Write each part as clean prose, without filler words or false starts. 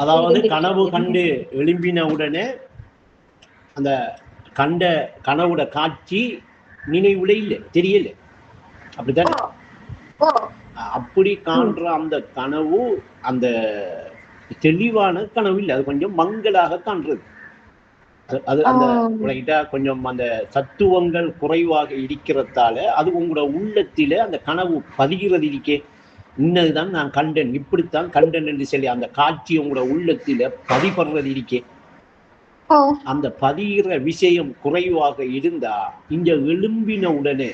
அதாவது கனவு கண்டு எழும்பின உடனே அந்த கண்ட கனவுட காட்சி நினைவுல இல்லை, தெரியல, அப்படித்தானே? அப்படி காண்ற அந்த கனவு அந்த தெளிவான கனவு இல்லை, அது கொஞ்சம் மங்களாக காண்றது. அது அந்த கொஞ்சம் அந்த தத்துவங்கள் குறைவாக இருக்கிறதால அது உங்களோட உள்ளத்தில அந்த கனவு பதிகிறது இருக்கே, இன்னதுதான் நான் கண்டன், இப்படித்தான் கண்டன் என்று சொல்லி அந்த காட்சி உங்களோட உள்ளத்தில பதிபடுறது இருக்கே, அந்த பதிகிற விஷயம் குறைவாக இருந்தா இங்க எழும்பின உடனே,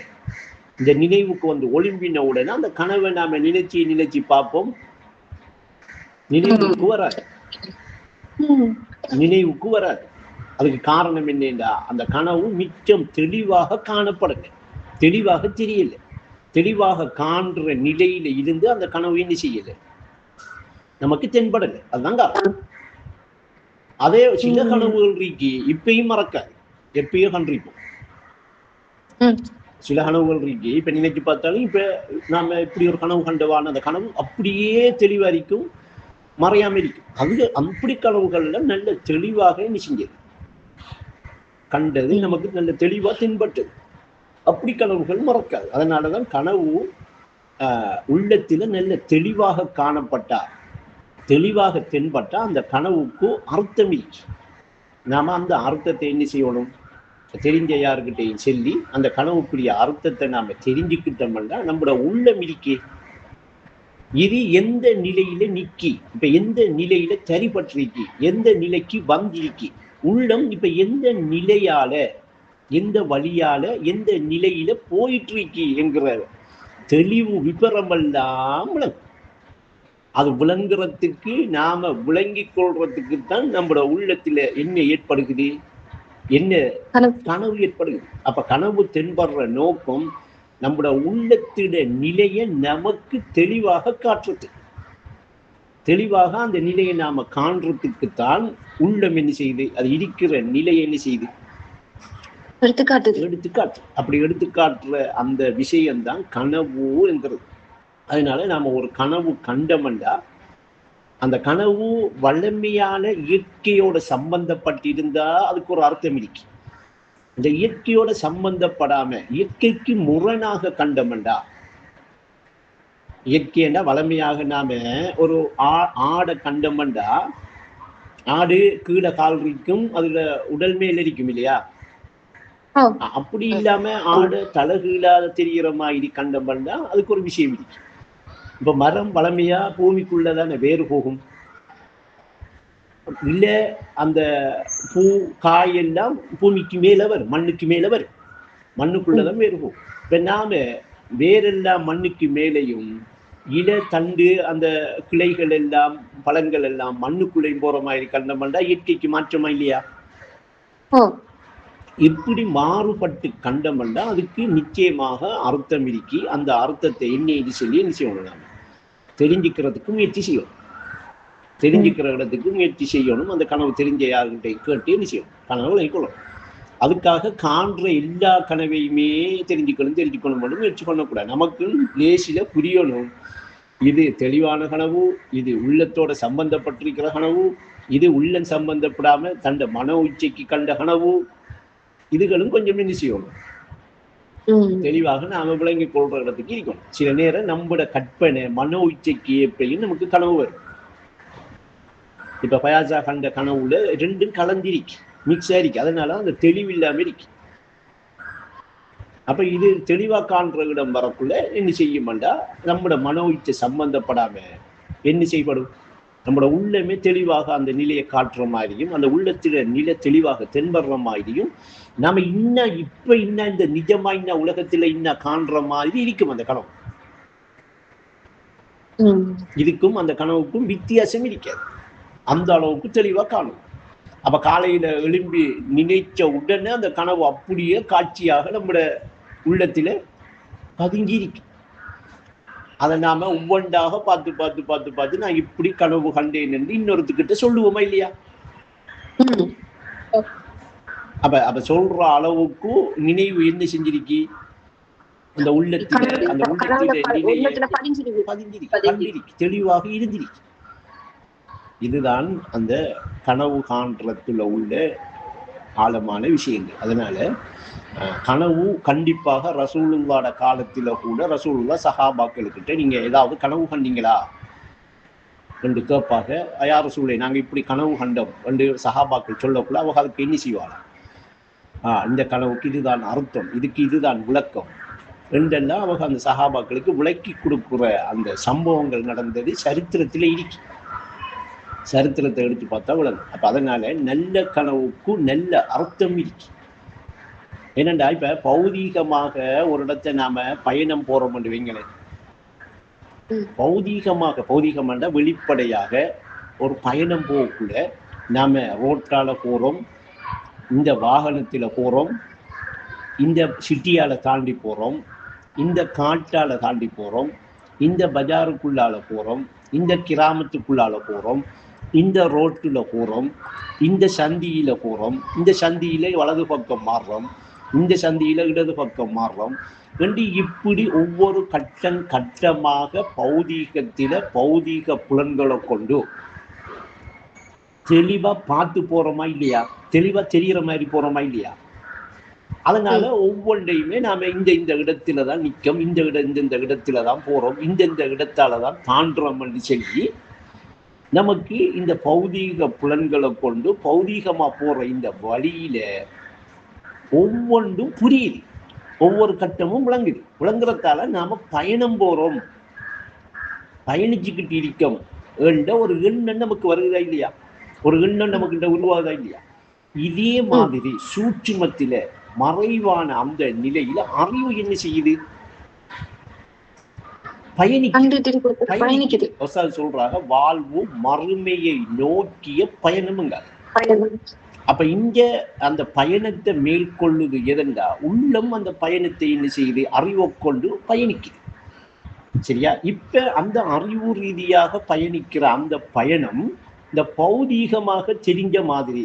இந்த நினைவுக்கு வந்து ஒளிம்பின உடனே அந்த கனவை நாம நினைச்சு பார்ப்போம், நினைவுக்கு வராது. அதுக்கு காரணம் என்னன்னா அந்த கனவு மிச்சம் தெளிவாக காணப்படல, தெளிவாக தெரியல, தெளிவாக காண்ற நிலையில இருந்து அந்த கனவு என்ன செய்யல, நமக்கு தென்படல. அதுதான் காரணம். அதே சில கனவுகள் இருக்கு இப்பயும் மறக்காது, எப்பயும் கண்டிருப்போம். சில கனவுகள் இருக்கு இப்ப நினைச்சு பார்த்தாலும், இப்ப நாம இப்படி ஒரு கனவு கண்டவான அந்த கனவு அப்படியே தெளிவா இருக்கும், மறையாம இருக்கும். அது அப்படி கனவுகள்ல நல்ல தெளிவாக என்ன செஞ்சது, கண்டது நமக்கு நல்ல தெளிவா தென்பட்டது. அப்படி கனவுகள் மறக்காது. அதனாலதான் கனவு உள்ளத்தில நல்ல தெளிவாக காணப்பட்டா, தெளிவாக தென்பட்டா அந்த கனவுக்கு அர்த்தம் இருக்கு. நாம அந்த அர்த்தத்தை என்ன செய்யணும், தெரிஞ்ச யாருக்கிட்டையும் சொல்லி அந்த கனவுக்குரிய அர்த்தத்தை நாம தெரிஞ்சுக்கிட்டோம்னா நம்மளோட உள்ளம் இருக்கே, இது எந்த நிலையில நிக்கி, இப்ப எந்த நிலையில சரிபற்றிருக்கு, எந்த நிலைக்கு வந்திருக்கு, உள்ளம் இப்ப எந்த நிலையால, எந்த வழியால, எந்த நிலையில போயிட்டு இருக்கு என்கிற தெளிவு விபரமெல்லாம் விளங்கும். அது விளங்குறதுக்கு நாம விளங்கிக் கொள்றதுக்கு தான் நம்மளோட உள்ளத்துல என்ன ஏற்படுகிறது, என்ன கனவு ஏற்படுகிறது. அப்ப கனவு தென்படுற நோக்கம் நம்மளோட உள்ளத்திட நிலையை நமக்கு தெளிவாக காட்டுறது, தெளிவாக அந்த நிலையை நாம காண்றதுக்குத்தான் உள்ளம் என்ன செய்யுது, அது இருக்கிற நிலையை என்ன செய்யுது, எடுத்துக்காட்டு. அப்படி எடுத்துக்காட்டுற அந்த விஷயம்தான் கனவு என்கிறது. அதனால நாம ஒரு கனவு கண்டோம்னா அந்த கனவு வலிமையான இயற்கையோட சம்பந்தப்பட்டிருந்தா அதுக்கு ஒரு அர்த்தம் இருக்கு. இந்த இயற்கையோட சம்பந்தப்படாம இயற்கைக்கு முரணாக கண்டோம்னா, இயற்கைன்னா வலிமையாக நாம ஒரு ஆடை கண்டோம்னா, ஆடு கீழே கால் இருக்கும், அதுல உடல் மேல இருக்கும் இல்லையா, அப்படி இல்லாம ஆடு தலகீழாத தெரிகிற மாதிரி கண்டோம்னா அதுக்கு ஒரு விஷயம் இருக்கு. இப்ப மரம் வளமையா பூமிக்குள்ளதான வேறு போகும், இல்ல அந்த பூ காய் எல்லாம் பூமிக்கு மேல வரும், மண்ணுக்கு மேல வரும், மண்ணுக்குள்ளதான் வேறு போகும். இப்ப நாம வேறெல்லாம் மண்ணுக்கு மேலையும் இல தண்டு அந்த கிளைகள் எல்லாம் பழங்கள் எல்லாம் மண்ணுக்குள்ளையும் போற மாதிரி கண்டோம்னா இயற்கைக்கு மாற்றமா இல்லையா? எப்படி மாறுபட்டு கண்டோம்னா அதுக்கு நிச்சயமாக அர்த்தம் இருக்கி, அந்த அர்த்தத்தை என்ன சொல்லி என்ன செய்யணும், நாம தெரிஞ்சுக்கிறதுக்கு முயற்சி செய்யணும், தெரிஞ்சுக்கிற இடத்துக்கு முயற்சி செய்யணும். அந்த கனவு தெரிஞ்ச யாருக்கிட்ட கேட்டு என்ன செய்யணும், கனவு வைக்கணும். அதுக்காக காண்ற எல்லா கனவையுமே தெரிஞ்சுக்கணும் முயற்சி பண்ணக்கூடாது. நமக்கு லேசில புரியணும், இது தெளிவான கனவு, இது உள்ளத்தோட சம்பந்தப்பட்டிருக்கிற கனவு, இது உள்ளம் சம்பந்தப்படாம தண்ட மன உச்சைக்கு கண்ட கனவு, இதுகளும் கொஞ்சம் என்ன செய்யணும், தெளிவாக நாம விளங்கிக் கொள்ற இடத்துக்கு இருக்கணும். சில நேரம் நம்மளோட கற்பனை மன உச்சைக்கு எப்பயும் நமக்கு கனவு வரும். இப்ப பயாசா கண்ட கனவுல ரெண்டும் கலந்திருக்கு, மிக்ஸ் ஆயிருக்கு, அதனால அந்த தெளிவு இல்லாம இருக்கு. அப்ப இது தெளிவா காண்ற இடம் வரக்குள்ள என்ன செய்யும்டா, நம்மளோட மன உச்சை சம்பந்தப்படாம என்ன செய்யப்படும், நம்மளோட உள்ளமே தெளிவாக அந்த நிலையை காட்டுற மாதிரியும், அந்த உள்ளத்தில நிலை தெளிவாக தென்படுற மாதிரியும், நாம இப்ப இந்த நிஜமா உலகத்துல காண்ற மாதிரி இருக்கும் அந்த கனவு. இதுக்கும் அந்த கனவுக்கும் வித்தியாசம் இருக்காது, அந்த அளவுக்கு தெளிவா காணும். அப்ப காலையில எழும்பி நினைச்ச உடனே அந்த கனவு அப்படியே காட்சியாக நம்மளோட உள்ளத்தில பதுங்கி இருக்கு. அதை நாம ஒவ்வொன்றாக பார்த்து நான் இப்படி கனவு கண்டேன் என்று இன்னொருத்துக்கிட்ட சொல்லுவோமா இல்லையா? அப்ப சொல்ற அளவுக்கு நினைவு என்ன செஞ்சிருக்கு, அந்த உள்ளத்தில தெளிவாக இருந்திருக்கு. இதுதான் அந்த கனவு காண்றதுல உள்ள ஆழமான விஷயங்கள். அதனால கனவு கண்டிப்பாக ரசூலுல்லாஹ்வோட காலத்துல கூட ரசூலுல்லாஹ் சஹாபாக்களுக்கிட்ட நீங்க ஏதாவது கனவு கண்டீங்களா என்று கேட்பாங்க. யார் ரசூலே நாங்க இப்படி கனவு கண்டோம் என்று சஹாபாக்கள் சொல்லக்குள்ள அவங்க அதுக்கு என்ன செய்வாங்க, இந்த கனவுக்கு இதுதான் அர்த்தம், இதுக்கு இதுதான் விளக்கம் என்றெல்லாம் அவங்க அந்த சஹாபாக்களுக்கு விளக்கி கொடுக்குற அந்த சம்பவங்கள் நடந்தது சரித்திரத்திலே இருக்கு. சரித்திரத்தை எடுத்து பார்த்தா விளங்கும். அப்ப அதனால நல்ல கனவுக்கு நல்ல அர்த்தம் இருக்கு. ஏனென்றா இப்ப பௌதீகமாக ஒரு இடத்தை நாம பயணம் போறோம் என்று வைங்களேன், பௌதீகமாக வெளிப்படையாக ஒரு பயணம் போகக்குள்ள நாம ரோட்டால போறோம், இந்த வாகனத்துல போறோம், இந்த சிட்டியால தாண்டி போறோம், இந்த காட்டால தாண்டி போறோம், இந்த பஜாருக்குள்ளால போறோம், இந்த கிராமத்துக்குள்ளால போறோம், இந்த ரோட்டுல போறோம், இந்த சந்தியில போறோம், இந்த சந்தியில வலது பக்கம் மாறுறோம், இந்த சந்தியில இடது பக்கம் மாறுறோம் என்று இப்படி ஒவ்வொரு கட்டமாக பௌதீகத்தில பௌதீக புலன்களை கொண்டு தெளிவா பார்த்து போறோமா இல்லையா, தெளிவா தெரிகிற மாதிரி போறோமா இல்லையா. அதனால ஒவ்வொன்றையுமே நாம இந்த இடத்துலதான் நிற்கும், இந்த இடத்துலதான் போறோம், இந்த இடத்தாலதான் தாண்டுறோம் என்று சொல்லி நமக்கு இந்த பௌதீக புலன்களை கொண்டு பௌதீகமா போற இந்த வழியில ஒவ்வொன்றும் புரியுது, ஒவ்வொரு கட்டமும் விளங்குறதால நாம பயணம் போறோம், பயணிச்சுக்கிட்டு இருக்கோம் என்ற ஒரு எண்ணம் நமக்கு வருகிறதா இல்லையா, ஒரு எண்ணம் நமக்கு உருவாகுதா இல்லையா. இதே மாதிரி சூட்சுமத்தில மறைவான அந்த நிலையில அறிவு என்ன செய்யுது, பயணிக்குது. சொல்றாங்க வாழ்வு மறுமையை நோக்கிய பயணமுங்க. அப்ப இங்க அந்த பயணத்தை மேற்கொள்ளுது எதென்றா உள்ளம் அந்த பயணத்தை என்ன செய்யுது, அறிவை கொண்டு பயணிக்குது. சரியா. இப்ப அந்த அறிவு ரீதியாக பயணிக்கிற அந்த பயணம் இந்த பௌதீகமாக தெரிஞ்ச மாதிரி,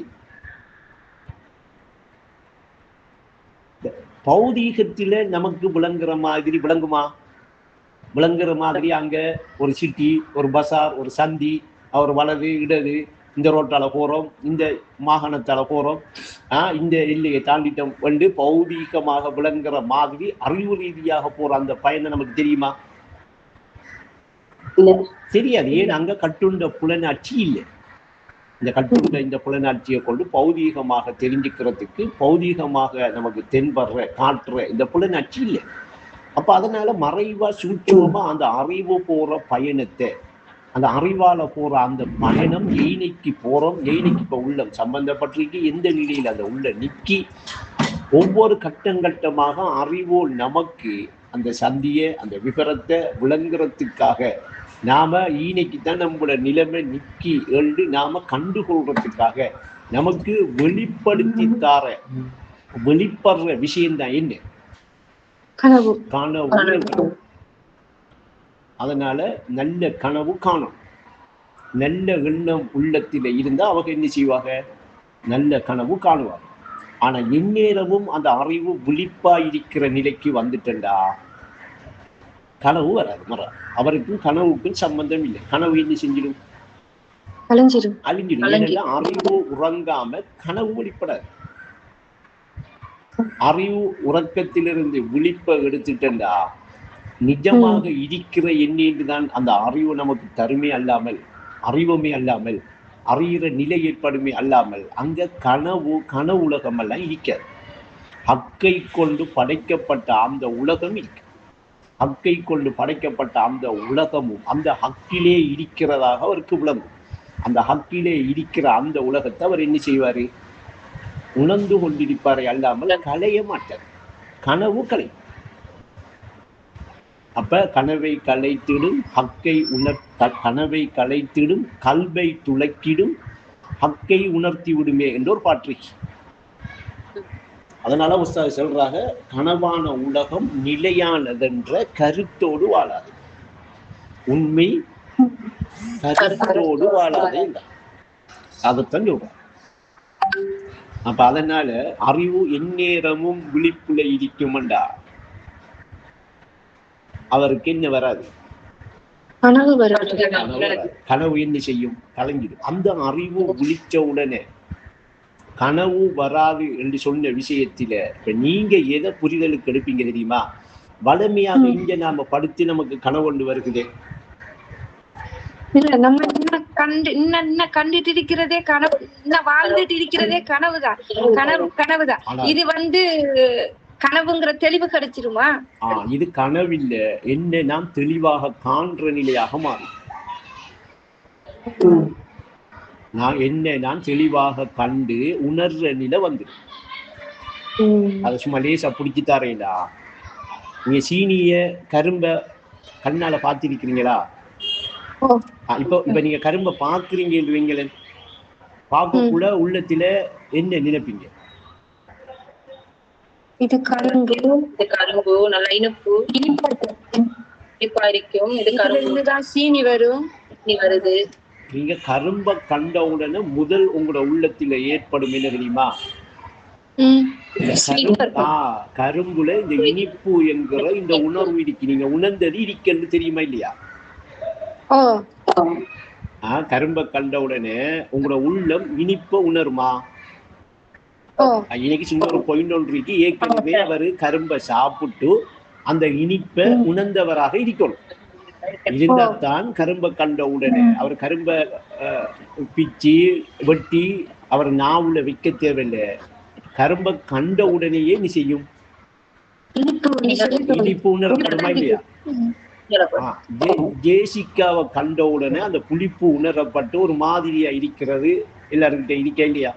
பௌதீகத்தில நமக்கு விளங்குற மாதிரி விளங்குமா, விளங்குற மாதிரி அங்க ஒரு சிட்டி, ஒரு பசார், ஒரு சந்தி, ஒரு வலது இடது, இந்த ரோட்டால போறோம், இந்த மாகாணத்தால போறோம், இந்த எல்லையை தாண்டிட்டோம் வந்து பௌதீகமாக விளங்குற மாதிரி அறிவு ரீதியாக போற அந்த பயணம் நமக்கு தெரியுமா, தெரியாது. ஏன் அங்க கட்டுண்ட புலனாட்சி இல்லை. இந்த கட்டுண்ட இந்த புலனாட்சியை கொண்டு பௌதீகமாக தெரிஞ்சுக்கிறதுக்கு பௌதீகமாக நமக்கு தென்படுற காட்டுற இந்த புலனாட்சி இல்லை. அப்ப அதனால மறைவா சூட்சமா அந்த அறிவு போற பயணத்தை, அந்த அறிவால போற அந்த பயணம் எய்னைக்கு போறோம், எய்னைக்கு இப்ப உள்ளம் சம்பந்தப்பட்டிருக்கு, எந்த நிலையில் அந்த உள்ள நிக்கி ஒவ்வொரு கட்டமாக அறிவோ நமக்கு அந்த சந்திய அந்த விவரத்தை விளங்குறதுக்காக நாம ஈனைக்குத்தான் நம்மளோட நிலைமை நிக்கி எழுந்து நாம கண்டுகொள்றதுக்காக நமக்கு வெளிப்படுத்தி தார வெளிப்படுற விஷயம்தான் என்ன, கனவு. அதனால நல்ல கனவு காணும், நல்ல எண்ணம் உள்ளத்தில இருந்தா அவங்க என்ன செய்வாங்க, நல்ல கனவு காணுவாங்க. ஆனா எந்நேரமும் அந்த அறிவு விழிப்பா இருக்கிற நிலைக்கு வந்துட்டா கனவு வராது. அவருக்கும் கனவுக்கும் சம்பந்தம் இல்லை. கனவு என்ன செஞ்சிடும், அழிஞ்சிடும். அறிவு உறங்காம கனவு வெளிப்படாது. அறிவு உறக்கத்திலிருந்து விழிப்பை எடுத்துட்டா நிஜமாக இருக்கிற எண்ணின்றுதான் அந்த அறிவு நமக்கு தருமே அல்லாமல், அறிவுமே அல்லாமல், அறிகிற நிலை ஏற்படுமே அல்லாமல் அங்க கனவு உலகம் எல்லாம் இருக்காது. ஹக்கை கொண்டு படைக்கப்பட்ட அந்த உலகம் இருக்கு. ஹக்கை கொண்டு படைக்கப்பட்ட அந்த உலகமும் அந்த ஹக்கிலே இருக்கிறதாக அவருக்கு விளங்கும். அந்த ஹக்கிலே இருக்கிற அந்த உலகத்தை அவர் என்ன செய்வாரு, உணர்ந்து கொண்டிருப்பாரை அல்லாமல் களைய மாட்டார். கனவு கலை. அப்ப கனவை கலைத்திடும் ஹக்கை கனவை கலைத்திடும் கல்வை துளைக்கிடும் ஹக்கை உணர்த்தி விடுமே என்ற ஒரு பாட்டு. அதனால உஸ்தாது சொல்றாங்க, கனவான உலகம் நிலையானதென்ற கருத்தோடு வாழாது, உண்மை கருத்தோடு வாழாது. அதைத்தான் சொல்றாங்க. அப்ப அதனால அறிவு எந்நேரமும் விழிப்புல இருக்குமெண்டா அவருக்கு என்ன வராது, கனவு கனவு என்ன செய்யும்? கலங்கிடும். அந்த அறிவு விழிச்ச உடனே கனவு வராது என்று சொன்ன விஷயத்தில இப்ப நீங்க எதை புரிதலுக்கு எடுப்பீங்க தெரியுமா? வலிமையாக இங்க நாம படுத்து நமக்கு கனவு கொண்டு வருகுதே, இல்ல நம்ம இன்னும் கண்டுட்டு இருக்கிறதே கனவு, இன்னும் வாழ்ந்துட்டு இருக்கிறதே கனவுதான். கனவுதான். இது கனவுங்கிற தெளிவு கிடைச்சிருமா? இது கனவில்ல, என்ன நாம் தெளிவாக காண்ற நிலையாக மாறும். நான் தெளிவாக கண்டு உணர்ற நிலை வந்துடும். அதை சும்மா லேசா பிடிச்சித்தாரேடா. நீங்க சீனிய கரும்ப கண்ணால பார்த்திருக்கிறீங்களா? இப்ப நீங்க கரும்ப பாக்குறீங்க, பார்க்கக்கூட உள்ளத்துல என்ன நினைப்பீங்க? இது கரும்பு நல்ல இனிப்பா இருக்கும். இது கரும்புதான் சீனி வருது. நீங்க கரும்ப கண்ட உடனே முதல் உங்களோட உள்ளத்துல ஏற்படும் என்ன தெரியுமா? கரும்புல இந்த இனிப்பு என்கிற இந்த உணர்வு இருக்கு. நீங்க உணர்ந்தது இருக்குன்னு தெரியுமா இல்லையா? கரும்ப கண்ட உடனே உங்களோட உள்ளம் இனிப்ப உணருமா? இன்னைக்கு சின்ன ஒரு பாயிண்ட் ஒன்று இருக்கு. ஏற்கனவே அவர் கரும்பை சாப்பிட்டு அந்த இனிப்பை உணர்ந்தவராக இருக்கணும். இருந்தால்தான் கரும்பை கண்ட உடனே அவர் கரும்பை பிச்சு வெட்டி அவர் நாவுல வைக்க தேவையில்லை. கரும்பை கண்ட உடனேயே நீ செய்யும் இனிப்பு உணரப்படுமா இல்லையா? ஜேசிக்காவை கண்ட உடனே அந்த புளிப்பு உணரப்பட்டு ஒரு மாதிரியா இருக்கிறது எல்லாருக்கிட்ட இருக்கா இல்லையா?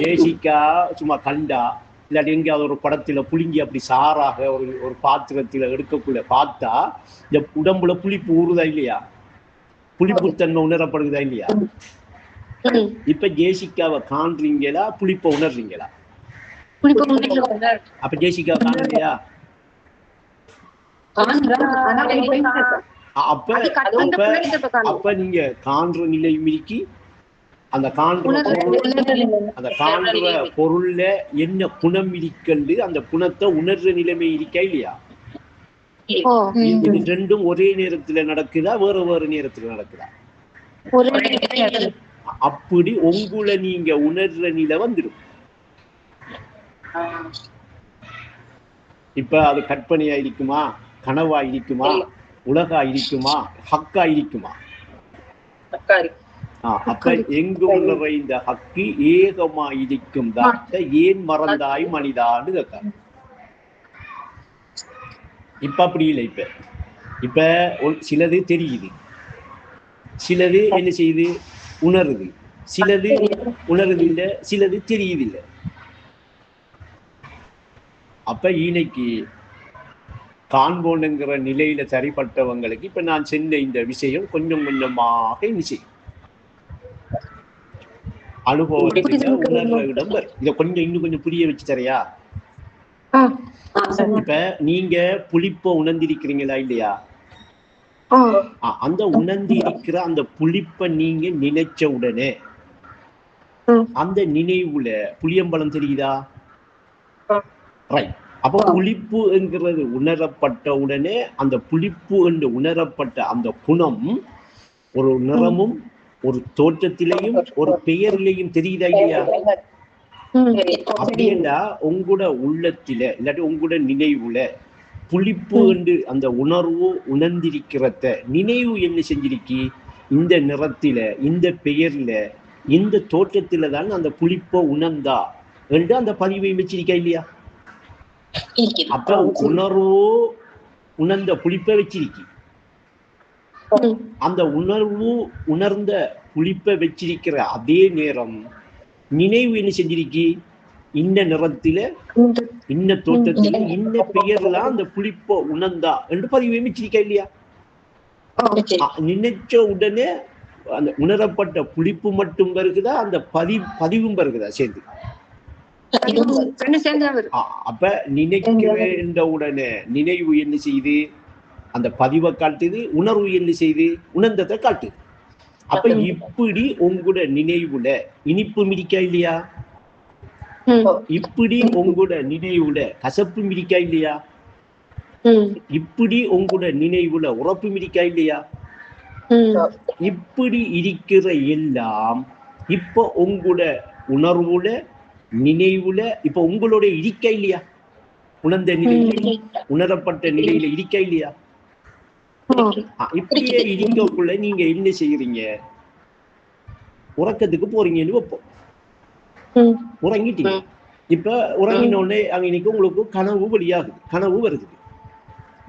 ஜேசிக்கா சும்மா கண்டா இல்லாட்டி எங்கேயாவது ஒரு படத்துல புளிங்கி அப்படி சாராக ஒரு பாத்திரத்துல எடுக்கக்குள்ள பார்த்தா இந்த உடம்புல புளிப்பு ஊறுதா இல்லையா? புளிப்புத்தன்மை உணரப்படுதா இல்லையா? இப்ப ஜேசிக்காவை காண்றீங்களா, புளிப்பை உணர்றீங்களா? அப்ப ஜேசிக்காவை காணலையா? அப்ப நீங்க காண்ற நிலை மிக்கி அந்த காண்ற பொருள்ல என்ன குணம் இருக்கண்டு அந்த குணத்தை உணர்ற நிலைமை இருக்கா இல்லையா? இது ரெண்டும் ஒரே நேரத்துல நடக்குதா, வேற வேற நேரத்துல நடக்குதா? அப்படி உங்களை நீங்க உணர்ற நிலை வந்துடும். இப்ப அது கற்பனையா இருக்குமா, கனவா இருக்குமா, உலகா இருக்குமா, ஹக்கா இருக்குமா? அப்ப எங்கும் நிறைந்த ஹக்கு ஏகமா இருக்கும் தாத்த ஏன் மறந்தாய் மனிதான்னு கேட்க. இப்ப அப்படி இல்லை. இப்ப சிலது தெரியுது, சிலது என்ன செய்யுது, உணருது, சிலது உணருது இல்லை, சிலது தெரியுது இல்லை. அப்ப இன்னைக்கு காண்போனுங்கிற நிலையில சரிப்பட்டவங்களுக்கு இப்ப நான் சென்ற இந்த விஷயம் கொஞ்சம் கொஞ்சமாக என்ன செய்யும், அனுபவத்துல உணர்ற இடம் வரும். இதை கொஞ்சம் இன்னும் கொஞ்சம் புரிய வச்சு தரையா? இப்ப நீங்க புளிப்ப உணர்ந்திருக்கிறீங்களா இல்லையா? அந்த உணர்ந்து இருக்கிற அந்த புளிப்ப நீங்க நினைச்ச உடனே அந்த நினைவுல புளியம்பழம் தெரியுதா? ரைட். அப்ப புளிப்பு என்கிறது உணரப்பட்ட உடனே அந்த புளிப்பு என்று உணரப்பட்ட அந்த குணம் ஒரு நிறமும் ஒரு தோற்றத்திலையும் ஒரு பெயரிலையும் தெரியுதா இல்லையா? அப்படின்னா உங்களோட உள்ளத்தில இல்லாட்டி உங்களோட நினைவுல புளிப்பு என்று அந்த உணர்வு உணர்ந்திருக்கிறத நினைவு என்ன செஞ்சிருக்கி, இந்த நிறத்தில, இந்த பெயர்ல, இந்த தோற்றத்தில தான் அந்த புளிப்பை உணர்ந்தா என்று அந்த பதிவை வச்சிருக்கா இல்லையா? அப்ப உணர்வு உணர்ந்த புளிப்பை வச்சிருக்கி, அந்த உணர்வு உணர்ந்த புளிப்பை வச்சிருக்கிற அதே நேரம் நினைவு என்ன செஞ்சிருக்கி, இன்ன நிறத்தில, இன்ன தோற்றத்தில, இன்ன பெயர்லாம் அந்த புளிப்பை உணர்ந்தா என்று பதிவு வச்சிருக்கா இல்லையா? நினைச்ச உடனே அந்த உணரப்பட்ட புளிப்பு மட்டும் வருகுதா, அந்த பதிவும் வருகுதா சேர்ந்து? அப்ப நினைக்கிற உடனே நினைவு என்ன செய்யுது, அந்த பதிவை காட்டுது, உணர்வு என்ன செய்யுது, உணர்ந்ததை காட்டுது. அப்ப இப்படி உங்களோட நினைவுல இனிப்பு மிதிக்கா இல்லையா? இப்படி உங்களோட நினைவுல கசப்பு மிதிக்கா இல்லையா? இப்படி உங்களோட நினைவுல உறப்பும் இருக்கா இல்லையா? இப்படி இருக்கிற எல்லாம் இப்ப உங்களோட உணர்வுல நினைவுல இப்ப உங்களோட இருக்க இல்லையா? உணர்ந்த நிலையில உணரப்பட்ட நிலையில இருக்க இல்லையா? இப்படியே இருக்கக்குள்ள நீங்க என்ன செய்யறீங்க? உறக்கத்துக்கு போறீங்கன்னு வைப்போம். உறங்கிட்டீங்க. இப்ப உறங்கினோடனே அங்க இன்னைக்கு உங்களுக்கு கனவு வெளியாகுது, கனவு வருது.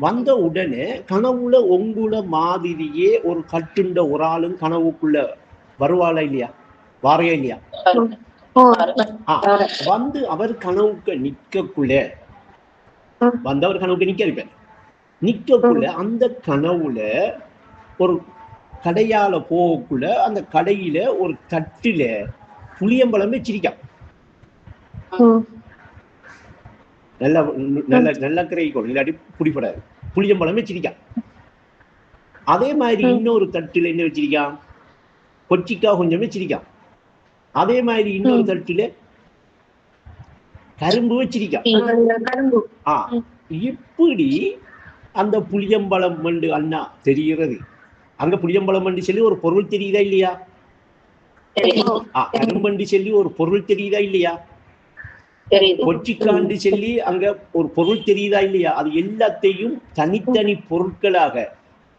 வந்த உடனே கனவுல உங்கள மாதிரியே ஒரு கட்டுண்ட ஒரு ஆளும் கனவுக்குள்ள வருவாளா இல்லையா? வாரையா இல்லையா? வந்து அவர் கனவுக்கு நிக்கக்குள்ள வந்து அவர் கனவுக்கு நிக்கக்குள்ள அந்த கனவுல ஒரு கடையால போகக்குள்ள அந்த கடையில ஒரு தட்டுல புளியம்பழம் வச்சிருக்கான். நல்ல நல்ல நல்ல கிரைக்கோள் இல்லாட்டி புடிப்படாது. புளியம்பழம் வச்சிருக்கான். அதே மாதிரி இன்னொரு தட்டுல என்ன வச்சிருக்கான்? கொச்சிக்காய் கொஞ்சம் வச்சிருக்கான். அதே மாதிரி இன்னொரு தட்டுல கரும்பு வச்சிருக்கான். இப்படி அந்த புளியம்பழம் மண்டு அண்ணா தெரிகிறது. அங்க புளியம்பழம் மண்டு சொல்லி ஒரு பொருள் தெரியுதா இல்லையா? கரும்பண்டு சொல்லி ஒரு பொருள் தெரியுதா இல்லையா? கொச்சிக்காண்டு சொல்லி அங்க ஒரு பொருள் தெரியுதா இல்லையா? அது எல்லாத்தையும் தனித்தனி பொருட்களாக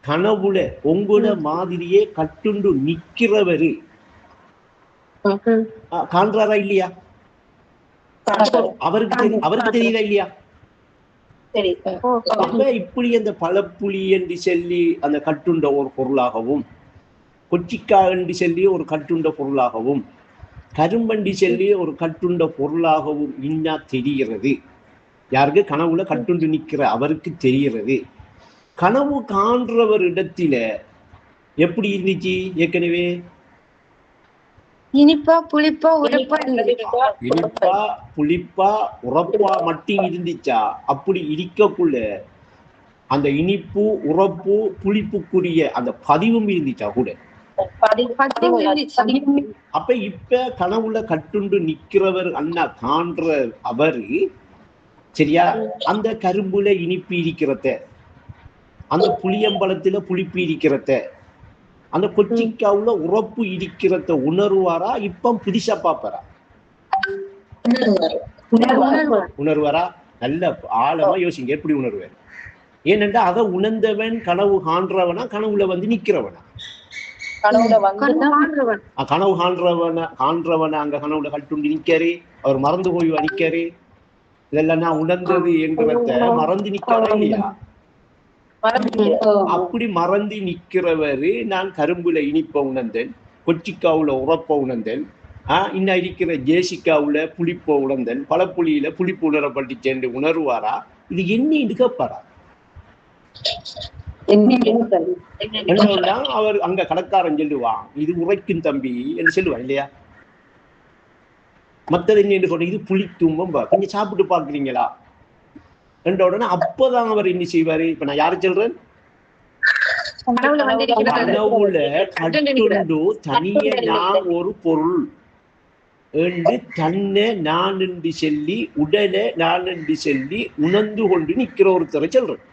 கனவுல உங்கள மாதிரியே கட்டுண்டு நிக்கிறவரு காண்றாரா இல்லையா? அவருக்கு தெரியுதா இல்லையா? அப்ப இப்படி அந்த பழப்புளி என்று சொல்லி அந்த கட்டுண்ட ஒரு பொருளாகவும், கொச்சிக்காய் என்று சொல்லி ஒரு கட்டுண்ட பொருளாகவும், கரும்பண்டி சொல்லி ஒரு கட்டுண்ட பொருளாகவும் இன்னா தெரிகிறது. யாருக்கு? கனவுல கட்டுண்டு நிக்கிற அவருக்கு தெரிகிறது. கனவு காண்றவர் இடத்தில எப்படி இருந்துச்சு? ஏற்கனவே இனிப்பா புளிப்பா உரப்பா இனிப்பா புளிப்பா உரப்பா மட்டும் இருந்துச்சா? அப்படி இருக்கக்குள்ள அந்த இனிப்பு உரப்பு புளிப்புக்குரிய அந்த பதிவும் இருந்துச்சா கூட? அப்ப இப்ப கனவுல கட்டுண்டு நிக்கிறவர் அண்ணா காண்ற அவரு சரியா? அந்த கரும்புல இனிப்பு இருக்கிறத, அந்த புளியம்பழத்துல புளிப்பு இருக்கிறத, அந்த கொச்சிக்காவுல உறப்பு இருக்கிறத உணர்வாரா? இப்ப புதுசா பாப்பாரா? உணர்வாரா? நல்ல ஆழமா யோசிங்க. எப்படி உணர்வார்? ஏனென்றா அதை உணர்ந்தவன் கனவு காண்றவனா, கனவுல வந்து நிக்கிறவனா? கனவு காண்றவன அங்க கனவுல கட்டுண்டு நிக்காரு. அவர் மறந்து போய் நிக்காரு. இதெல்லாம் நான் உணர்ந்தது என்கிறத மறந்து நிக்கிறா இல்லையா? அப்படி மறந்து நிக்கிறவரு நான் கரும்புல இனிப்ப உணர்ந்தேன், கொச்சிக்காவுல உரப்ப உணர்ந்தேன், இன்னும் இருக்கிற ஜேசிக்காவுல புளிப்ப உணர்ந்தேன், பழப்புளியில புளிப்பு உணரப்பட்டுச்சு என்று உணர்வாரா? இது என்ன கேட்பாரா? அவர் அங்க கடற்காரன் சொல்லுவான், இது உரைக்கும் தம்பி என்று சொல்லுவான் இல்லையா? மத்தது என்ன சொல்ற? இது புளிக்கும், கொஞ்சம் சாப்பிட்டு பாக்குறீங்களா என்ற உடனே அப்பதான் அவர் என்ன செய்வாரு? இப்ப நான் யாரு சொல்றேன்? கனவுல கட்டுண்டு தனிய நான் ஒரு பொருள் என்று தன்னை நான் என்று சொல்லி உடலை நான் என்று சொல்லி உணர்ந்து கொண்டு நிக்கிற ஒருத்தரை சொல்றேன்.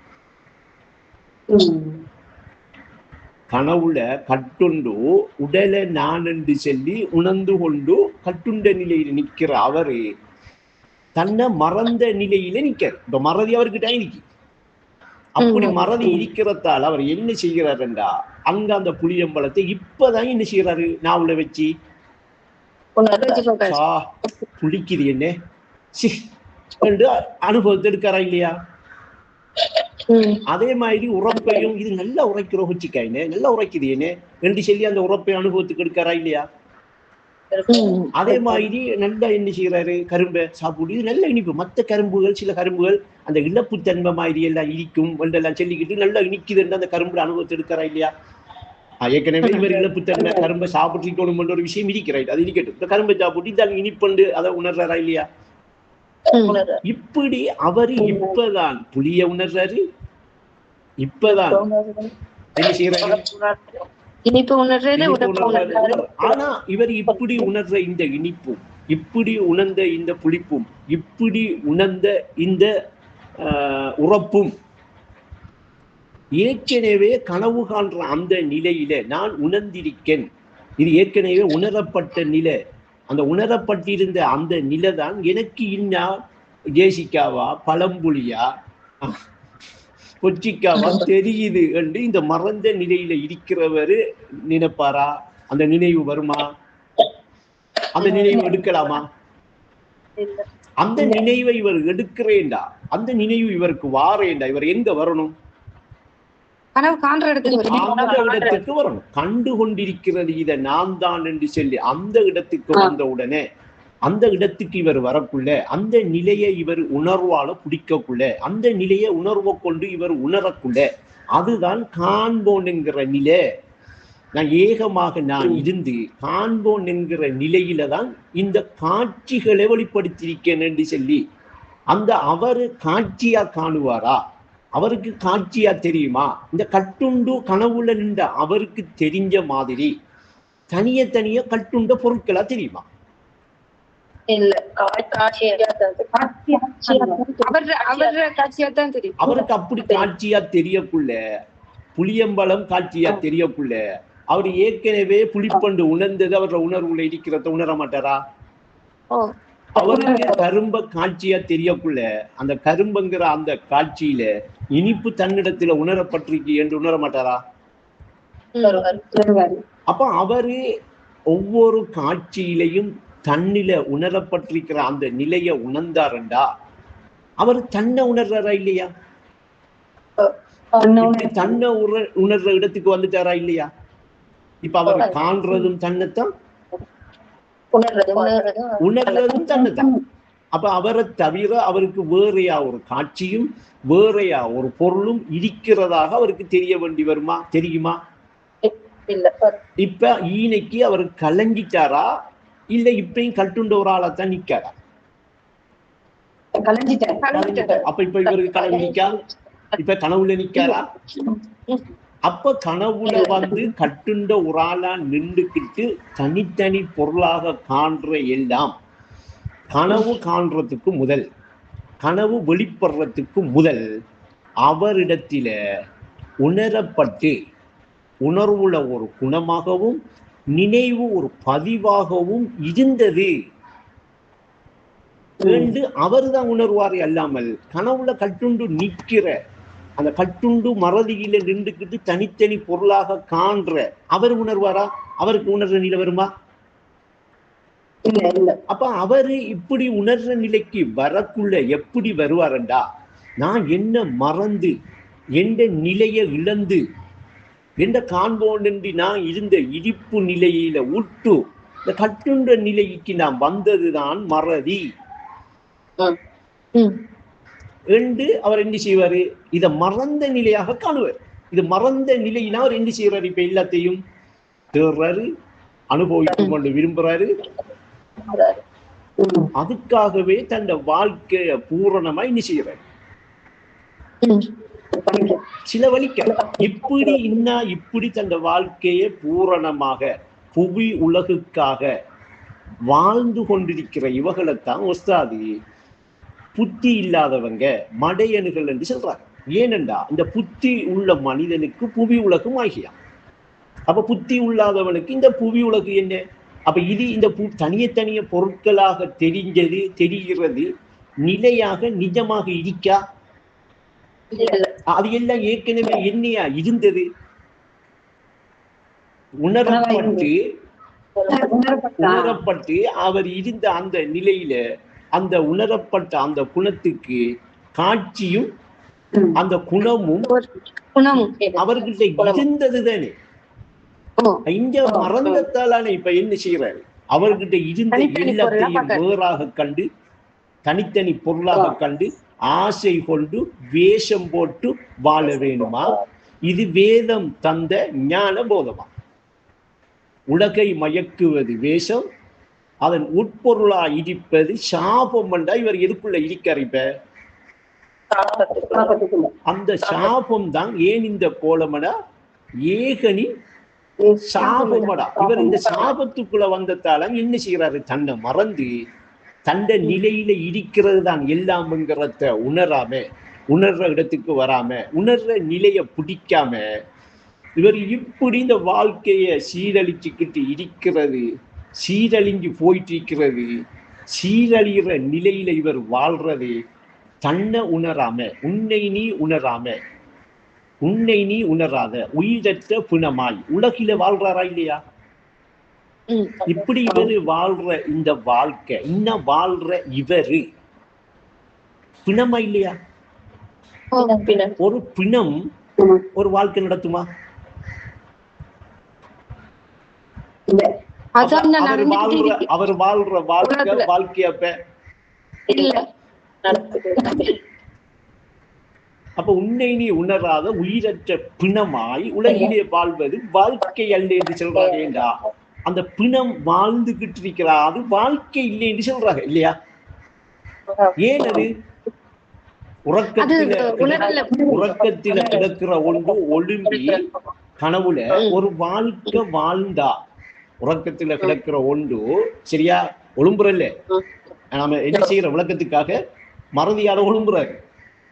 கனவுல கட்டுண்டு உடலை நான் என்று சொல்லி உணர்ந்து கொண்டு கட்டுண்ட நிலையில நிக்கிற அவரு தன்னை மறந்த நிலையில நிக்காரு. இப்ப மறதி அவர்கிட்ட இன்னைக்கு அப்படி மறதி இருக்கிறதால அவர் என்ன செய்கிறாருண்டா, அங்க அந்த புளியம்பழத்தை இப்பதான் என்ன செய்யறாரு? நாவுல வச்சு புளிக்குது என்ன என்று அனுபவத்தை எடுக்காரா இல்லையா? அதே மாதிரி உறப்பையும் இது நல்லா உரைக்கிற கொச்சிக்காயினே, நல்லா உரைக்குது என்ன என்று சொல்லி அந்த உறப்பை அனுபவத்துக்கு எடுக்காரா இல்லையா? அதே மாதிரி நல்லா என்ன செய்யறாரு? கரும்பை சாப்பிடு, இது நல்ல இனிப்பு. மற்ற கரும்புகள் சில கரும்புகள் அந்த இழப்பு தன்மை மாதிரி எல்லாம் இனிக்கும் என்றெல்லாம் சொல்லிக்கிட்டு நல்லா இனிக்குதுன்னு அந்த கரும்புல அனுபவத்தை எடுக்கிறா இல்லையா? ஏற்கனவே இவர் இழப்பு தன்மை கரும்பை சாப்பிட்டுக்கணும் என்ற ஒரு விஷயம் இருக்கிறாய், அது இனிக்கட்டும். இந்த கரும்பை சாப்பிட்டு இந்த இனிப்பண்டு அதை உணர்றாரா இல்லையா? இப்படி அவரு இப்பதான் புளிய உணர்றாரு, இப்பதான் என்ன செய்யறாரு? ஆனா இவர் இப்படி உணர்ற இந்த இனிப்பும், இப்படி உணர்ந்த இந்த புளிப்பும், இப்படி உணர்ந்த இந்த உறப்பும் ஏற்கனவே கனவு காண்ற அந்த நிலையில நான் உணர்ந்திருக்கேன். இது ஏற்கனவே உணரப்பட்ட நிலை. அந்த உணரப்பட்டிருந்த அந்த நிலை தான் எனக்கு இன்னா ஜேசிக்காவா பழம்புலியா கொச்சிக்காவா தெரியுது என்று இந்த மறந்த நிலையில இருக்கிறவரு நினைப்பாரா? அந்த நினைவு வருமா? அந்த நினைவு எடுக்கலாமா? அந்த நினைவை இவர் எடுக்கிறேன்டா, அந்த நினைவு இவருக்கு வாரேண்டா, இவர் எங்க வரணும்? கனவு காண்ற இடத்துக்கு வரணும். கண்டு கொண்டிருக்கிறது இதை நான் தான் என்று சொல்லி அந்த இடத்துக்கு வந்த உடனே அந்த இடத்துக்கு இவர் வரக்குள்ள அந்த நிலையை இவர் உணர்வால பிடிக்கக்குள்ள அந்த நிலையை உணர்வை கொண்டு இவர் உணரக்குள்ள அதுதான் காண்போன் என்கிற நிலை. நான் ஏகமாக நான் இருந்து காண்போன் என்கிற நிலையில தான் இந்த காட்சிகளை வெளிப்படுத்தியிருக்கேன் என்று சொல்லி அந்த அவரு காட்சியா காணுவாரா? அவருக்கு காட்சியா தெரியுமா? இந்த கட்டுண்டு கனவுல நின்ற அவருக்கு தெரிஞ்ச மாதிரி தனிய கட்டுண்ட பொருட்களா தெரியுமா? அவருக்கு அப்படி காட்சியா தெரியக்குள்ள புளியம்பலம் காட்சியா தெரியக்குள்ள அவர் ஏற்கனவே புளிப்பண்டு உணர்ந்தது அவர உணர்வுல இருக்கிறத உணர மாட்டாரா? அவருக்கு கரும்ப காட்சியா தெரியக்குள்ள அந்த கரும்புங்கிற அந்த காட்சியில இனிப்பு தன்னிடத்துல உணரப்பட்டிருக்கு என்று உணர மாட்டாரா? அப்ப அவரு ஒவ்வொரு காட்சியிலையும் தன்னில உணரப்பட்டிருக்கிற அந்த நிலைய உணர்ந்தாருண்டா அவர் தன்னை உணர்றாரா இல்லையா? தன்னை உணர்ற இடத்துக்கு வந்துட்டாரா இல்லையா? இப்ப அவர் காண்றதும் தன்னைத்தான், உணர்றதும் தன்னைத்தான். அப்ப அவரை தவிர அவருக்கு வேறையா ஒரு காட்சியும் வேறையா ஒரு பொருளும் இருக்கிறதாக அவருக்கு தெரிய வேண்டி வருமா? தெரியுமா? இப்ப ஈனைக்கு அவர் கலங்கிட்டாரா இல்ல இப்பயும் கட்டுண்ட ஒரு ஆளாத்தான் நிக்காரா? அப்ப இப்ப இவருக்கு கலங்கிக்கா? இப்ப கனவுல நிக்காரா? அப்ப கனவுல வந்து கட்டுண்ட ஒரு ஆளா நின்றுக்கிட்டு தனித்தனி பொருளாக காண்ற எல்லாம் கனவு காண்றதுக்கு முதல், கனவு வெளிப்படுறதுக்கு முதல் அவரிடத்தில உணரப்பட்டு உணர்வுல ஒரு குணமாகவும் நினைவு ஒரு பதிவாகவும் இருந்தது என்று அவர் தான் உணர்வாரே அல்லாமல் கனவுல கட்டுண்டு நிக்கிற அந்த கட்டுண்டு மறதியில நின்றுக்கிட்டு தனித்தனி பொருளாக காண்ற அவர் உணர்வாரா? அவருக்கு உணர்ற நிலை வருமா? அப்ப அவரு இப்படி உணர்ற நிலைக்கு வரக்குள்ள எப்படி வருவாரண்டா, நான் என்ன மறந்து எந்த நிலையை இழந்து எந்த காண்போன் என்று நான் இருந்த இடிப்பு நிலையில உட்டு இந்த கட்டுண்ட நிலைக்கு நான் வந்ததுதான் மறதி என்று அவர் என்ன செய்வாரு? இதை மறந்த நிலையாக காணுவார். இது மறந்த நிலையில அவர் என்ன செய்யறாரு? இப்ப எல்லாத்தையும் தேர்றாரு, அனுபவித்து கொண்டு விரும்புறாரு. அதுக்காகவே தன் வாழ்க்கைய பூரணமா என்ன செய்யறாரு? சில வழிக்க இப்படி இப்படி தன் வாழ்க்கையை பூரணமாக புவி உலகுக்காக வாழ்ந்து கொண்டிருக்கிற இவர்களைத்தான் உஸ்தாதி புத்தி இல்லாதவங்க மடையனுகள் என்று சொல்றாங்க. ஏனென்றா இந்த புத்தி உள்ள மனிதனுக்கு புவி உலகம் ஆகியா. அப்ப புத்தி இல்லாதவனுக்கு இந்த புவி உலகு என்ன? அப்ப இது இந்த தனிய பொருட்களாக தெரிகிறது நிலையாக நிஜமாக இருக்கா? அது எல்லாம் ஏற்கனவே என்னையா இருந்தது? உணரப்பட்டு அவர் இருந்த அந்த நிலையில அந்த உணரப்பட்ட அந்த குணத்துக்கு காட்சியும் அந்த குணமும் அவர்கிட்ட இருந்தது தானே. இங்க மறந்தத்தாலான இப்ப என்ன செய்யறாரு? அவர்கிட்ட இருந்த எல்லாத்தையும் வேறாக கண்டு தனித்தனி பொருளாக கண்டு ஆசை கொண்டு வேஷம் போட்டு வாழ வேணுமா? இது வேதம் தந்த ஞான போதமா? உலகை மயக்குவது வேஷம், அதன் உட்பொருளா இருப்பது சாபம் என்றா இவர் எதுக்குள்ள இருக்கார்? இப்ப அந்த சாபம் தான் ஏன் இந்த கோலமடா ஏகனி சாபமடா. இவர் இந்த சாபத்துக்குள்ள வந்ததால என்ன செய்யறாரு? தன்னை மறந்து தண்ட நிலையில இருக்கிறது தான் எல்லாம்ங்கிறத உணராம உணர்ற இடத்துக்கு வராம, உணர்ற நிலைய பிடிக்காம இவர் இப்படி இந்த வாழ்க்கைய சீரழிச்சுக்கிட்டு இருக்கிறது, சீரழிஞ்சு போயிட்டு இருக்கிறது, சீரழிகிற நிலையில இவர் வாழ்றது தன்னை உணராம, உன்னை நீ உணராத உயிரற்ற பிணமாய் உலகில வாழ்றாரா இல்லையா? இப்படி இவரு வாழ்ற இந்த வாழ்க்கை, இன்னும் வாழ்ற இவரு பிணமா இல்லையா? ஒரு பிணம் ஒரு வாழ்க்கை நடத்துமா? அவர் வாழ்ற வாழ்க்கையப்ப அப்ப உன்னை நீ உணராத உயிரற்ற பிணமாய் உலகிலே வாழ்வது வாழ்க்கை அல்ல என்று சொல்றாங்க. அந்த பிணம் வாழ்ந்துகிட்டு இருக்கிறா, அது வாழ்க்கை இல்லை என்று சொல்றாங்க இல்லையா? ஏன் அது? உறக்கத்தில கிடக்கிற ஒன்று ஒழுங்கி கனவுல ஒரு வாழ்க்கை வாழ்ந்தா, உறக்கத்துல கிடக்கிற ஒன்று சரியா ஒழும்புறல்ல, நாம என்ன செய்யற விளக்கத்துக்காக மறதியால ஒழும்புறாரு,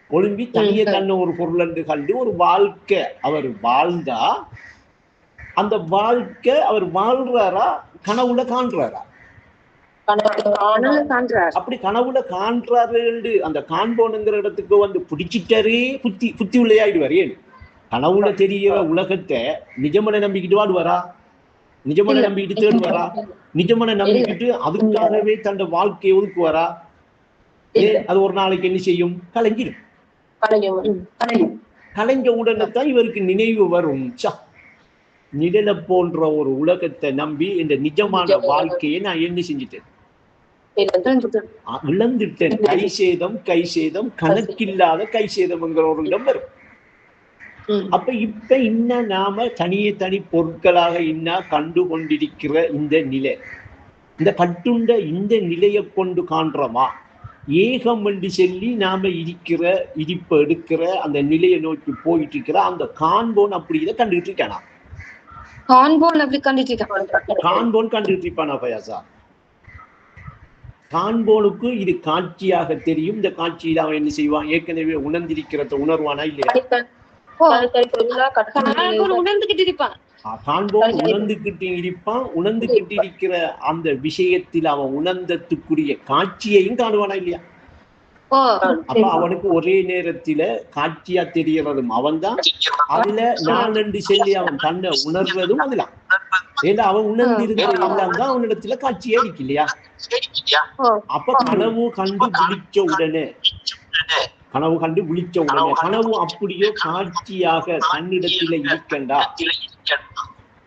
ஒழும்பி தனியே தன்னை ஒரு பொருள் என்று கண்டு ஒரு வாழ்க்கை அவர் வாழ்ந்தா, அந்த வாழ்க்கை அவர் வாழ்றாரா கனவுல காண்றாரா? அப்படி கனவுல காண்றாரு. அந்த காண்போனுங்கிற இடத்துக்கு வந்து பிடிச்சிட்டாரு, புத்தி உள்ளையாயிடுவார். ஏன்? கனவுல தெரிகிற உலகத்தை நிஜமனை நம்பிக்கிட்டு வாடுவாரா? நிஜமனை நம்பிக்கிட்டு தேடுவாரா? நிஜமனை நம்பிக்கிட்டு அதுக்காகவே தன் வாழ்க்கையை ஒதுக்குவாரா? அது ஒரு நாளைக்கு என்ன செய்யும்? கலைஞ்சிடும். கலைஞ்ச உடனே தான் இவருக்கு நினைவு வரும், நிழலை போன்ற ஒரு உலகத்தை நம்பி இந்த நிஜமான வாழ்க்கையை நான் என்ன செஞ்சிட்டேன்? இழந்துட்டேன். கை சேதம் கணக்கில்லாத கை சேதம்ங்கிற ஒரு இடம் வரும். அப்ப இப்ப இன்னும் நாம தனி பொருட்களாக இன்னும் கண்டு கொண்டிருக்கிற இந்த நிலை, இந்த கட்டுண்ட இந்த நிலையை கொண்டு காண்றோமா? ஏகம் என்று சொல்லி நாம இருப்ப எடுக்கிற அந்த நிலையை நோக்கி போயிட்டு இருக்கிற அந்த காண்போன் அப்படி இதை கண்டுகிட்டு இருக்கானா? காண்போன் கண்டுகிட்டு இருப்பானா பயாசா? காண்போனுக்கு இது காட்சியாக தெரியும். இந்த காட்சியில அவன் என்ன செய்வான்? ஏற்கனவே உணர்ந்திருக்கிறத உணர்வானா இல்லையா? காண்போன் உணர்ந்துகிட்டு இருப்பான். உணர்ந்துகிட்டு இருக்கிற அந்த விஷயத்தில் அவன் உணர்ந்ததுக்குரிய காட்சியையும் காணுவானா இல்லையா? அப்ப அவனுக்கு ஒரே நேரத்தில காட்சியா தெரியறதும் அவன்தான், அதுல நான் என்று சொல்லி அவன் தன்னை உணர்வதும் அதுதான். ஏன்னா அவன் உணர்ந்திருந்த எல்லாம் தான் அவனிடத்துல காட்சியா இருக்கு இல்லையா? அப்ப கனவு கண்டு விழிச்ச உடனே கனவு அப்படியோ காட்சியாக தன்னிடத்தில இருக்கண்டா,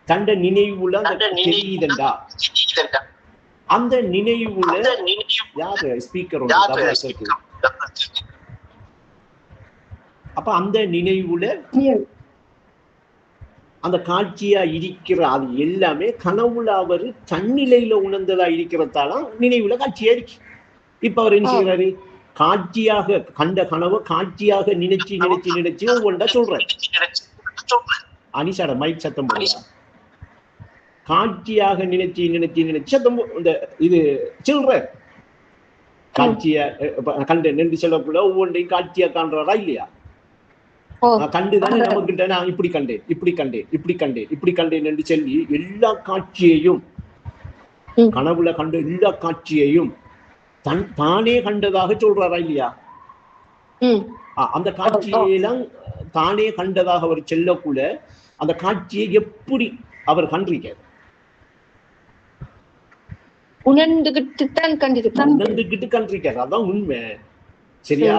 தண்ட நினைவுல தெரியுதண்டா. அந்த நினைவுல யாரு ஸ்பீக்கரோட? அப்ப அந்த நினைவுல அந்த காட்சியா இருக்கிற அது எல்லாமே கனவுல அவர் தன்னிலையில உணர்ந்ததா இருக்கிறதால நினைவுல காட்சியா இருக்கு. இப்ப அவர் என்ன செய்யறாரு? காட்சியாக கண்ட கனவு காட்சியாக நினைச்சு ஒவ்வொன்றா சொல்றாரு. அனிஷாட மைக் சத்தம் போடுறா. காட்சியாக நினைச்சு சத்தம் இந்த இது சொல்ற காட்சிய கண்ட நின்று சொல்லக்குள்ள ஒவ்வொன்றையும் காட்சியா காண்றாரா இல்லையா? கண்டுதானே நம்ம கிட்ட நான் இப்படி கண்டேன் என்று சொல்லி எல்லா காட்சியையும் கனவுல கண்ட எல்லா காட்சியையும் தானே கண்டதாக சொல்றாரா இல்லையா? அந்த காட்சியெல்லாம் தானே கண்டதாக அவர் செல்லக்குள்ள அந்த காட்சியை எப்படி அவர் கண்டிருக்கார்? உணர்ந்துகிட்டு கண்டிருக்காரு. அதான் உண்மை. சரியா?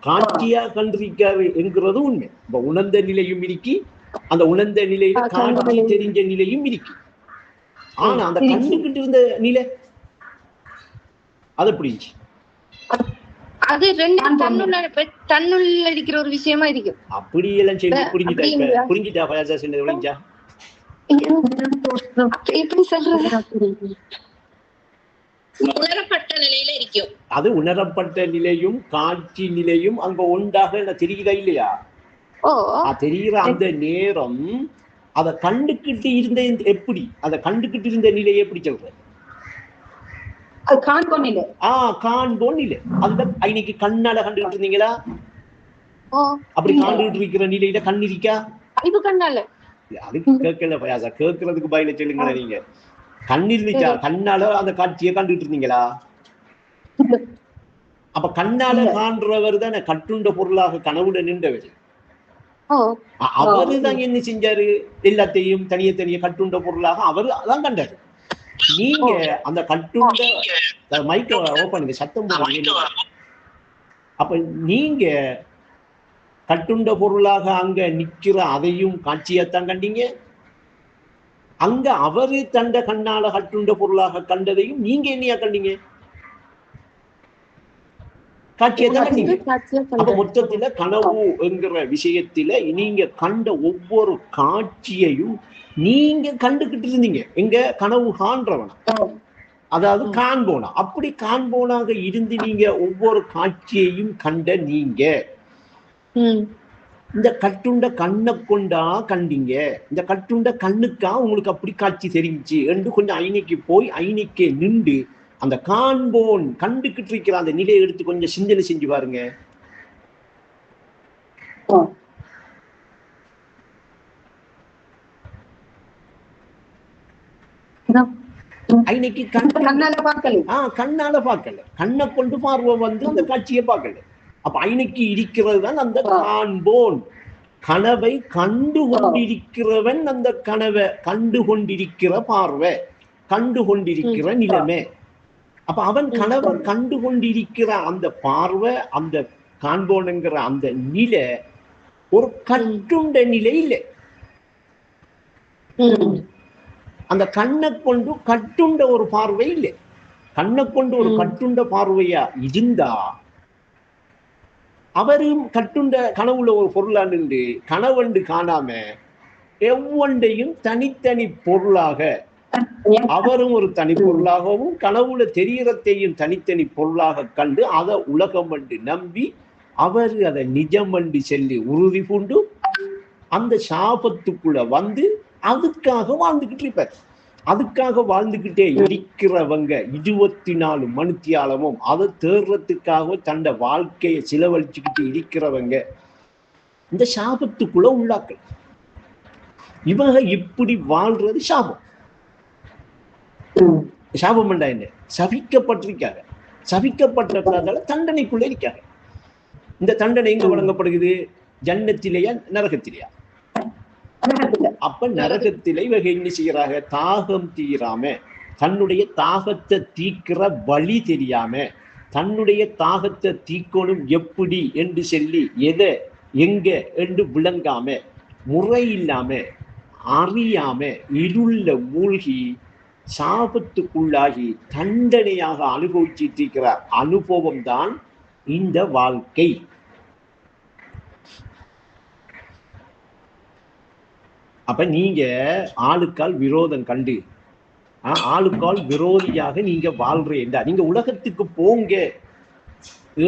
காட்சியா கண்டிருக்காரு என்கிறது உண்மை. இப்ப உணர்ந்த நிலையும் இருக்கி, அந்த உணர்ந்த நிலையில காட்சி தெரிஞ்ச நிலையும் இருக்கு. ஆனா அந்த கண்டுகிட்டு இருந்த நிலை அது எப்படி? அது ரெண்டு தன்னுள்ள இருக்கிற ஒரு விஷயமா இருக்கு. அப்படி எல்லாம் சொல்லி புரிஞ்சுட்டா பயாசா சொன்னது விளைஞ்சா? எப்படி சொல்றது? உணரப்பட்ட நிலையில இருக்கும். அது உணரப்பட்ட நிலையும் காட்சி நிலையும் அங்க ஒன்றாக தெரியுதா இல்லையா? தெரிகிற அந்த நேரம் அதை கண்டுகிட்டு இருந்த எப்படி? அதை கண்டுகிட்டு இருந்த நிலையை எப்படி சொல்ற? காண்போன் நிலை. காண்போன் நிலை. அந்த இன்னைக்கு கண்ணால கண்டுகிட்டு இருந்தீங்களா? அப்படி காண்டுகிட்டு இருக்கிற நிலையில கண் இருக்கா? அறிவு கண்ணால அது கேட்கல பயாசா, கேட்கறதுக்கு பயில சொல்லுங்களா நீங்க. கண் இருந்துச்சா? கண்ணால அந்த காட்சியை கண்டுட்டு இருந்தீங்களா? அப்ப கண்ணால காண்றவர் தானே கட்டுண்ட பொருளாக கனவுல நின்றவர். அவருதான் என்ன செஞ்சாரு? எல்லாத்தையும் தனிய தனிய கட்டுண்ட பொருளாக அவரு அதான் கண்டாரு. நீங்க அந்த கட்டுண்ட மைக்க ஓபன் சத்தம் போடுறீங்க. அப்ப நீங்க கட்டுண்ட பொருளாக அங்க நிக்கிற அதையும் காட்சியத்தான் கண்டீங்க. அங்க அவரு தண்ட கண்ணால கட்டுண்ட பொருளாக கண்டதையும் நீங்க என்னையா கண்டீங்க? காட்சியத்தான் கண்டீங்க. அப்ப மொத்தத்துல கனவு என்கிற விஷயத்துல நீங்க கண்ட ஒவ்வொரு காட்சியையும் நீங்க கண்டுகிட்டு இருந்தீங்க. எங்க கனவு காண்றவன, அதாவது காண்போனா. அப்படி காண்போனாக இருந்து நீங்க ஒவ்வொரு காட்சியையும் கண்ட நீங்க இந்த கட்டுண்ட கண்ணை கொண்டா கண்டீங்க. இந்த கட்டுண்ட கண்ணுக்கா உங்களுக்கு அப்படி காட்சி தெரிஞ்சு என்று கொஞ்சம் ஐனிக்கு போய் ஐனிக்கே நின்று அந்த காண்போன் கண்டுகிட்டு இருக்கிற அந்த நிலையை எடுத்து கொஞ்சம் சிந்தனை செஞ்சு பாருங்க. ஐனைக்கு கண்ணால பார்க்கல, கண்ணை கொண்டு பார்வை வந்து அந்த காட்சியை பார்க்கல. அப்ப ஐனைக்கு இருக்கிறது தான் அந்த காண்போன். கனவை கண்டு கொண்டிருக்கிறவன் அந்த கனவை கண்டு கொண்டிருக்கிற பார்வை, கண்டு கொண்டிருக்கிற நிலைமை. அப்ப அவன் கனவை கண்டு கொண்டிருக்கிற அந்த பார்வை, அந்த காண்போனுங்கிற அந்த நிலை ஒரு கட்டுண்ட நிலை இல்லை. அந்த கண்ணை கொண்டு கட்டுண்ட ஒரு பார்வை இல்லை. கண்ணை கொண்டு ஒரு கட்டுண்ட பார்வையா இருந்தா அவரும் கட்டுண்ட கனவுல ஒரு பொருளா நின்று கனவண்டு காணாம எவ்வொன்றையும் தனித்தனி பொருளாக அவரும் ஒரு தனி பொருளாகவும் கனவுல தெரியறத்தையும் தனித்தனி பொருளாக கண்டு அதை உலகம் என்று நம்பி அவர் அதை நிஜம் என்று சொல்லி உறுதி பூண்டு அந்த சாபத்துக்குள்ள வந்து அதுக்காக வாழ்ந்துகிட்டு இருப்பார். அதுக்காக வாழ்ந்துகிட்டே இருக்கிறவங்க 24 மணித்தியாலமும் அதை தேர்றதுக்காக தன்னை வாழ்க்கையை செலவழிச்சுக்கிட்டு இருக்கிறவங்க இந்த சாபத்துக்குள்ள உள்ளாக்கள். இவங்க இப்படி வாழ்றது சாபம். சாபம் என்றா என்ன? சபிக்கப்பட்டிருக்காங்க. சபிக்கப்பட்டதால தண்டனைக்குள்ள இருக்காங்க. இந்த தண்டனை எங்க வழங்கப்படுகிறது? ஜன்னத்திலேயா நரகத்திலேயா? அப்ப நரகத்திலே இவங்க என்ன செய்யறாங்க? தாகம் தீராம, தன்னுடைய தாகத்தை தீக்கிற வழி தெரியாம, தன்னுடைய தாகத்தை தீக்கணும் எப்படி என்று சொல்லி எதை எங்க என்று விளங்காம, முறை இல்லாம, அறியாம, இருள மூழ்கி சாபத்துக்குள்ளாகி தண்டனையாக அனுபவிச்சுட்டு இருக்கிற அனுபவம் தான் இந்த வாழ்க்கை. அப்ப நீங்க ஆளுக்கால் விரோதம் கண்டு ஆளுக்கால் விரோதியாக நீங்க வாழ்றீங்க. நீங்க உலகத்துக்கு போங்க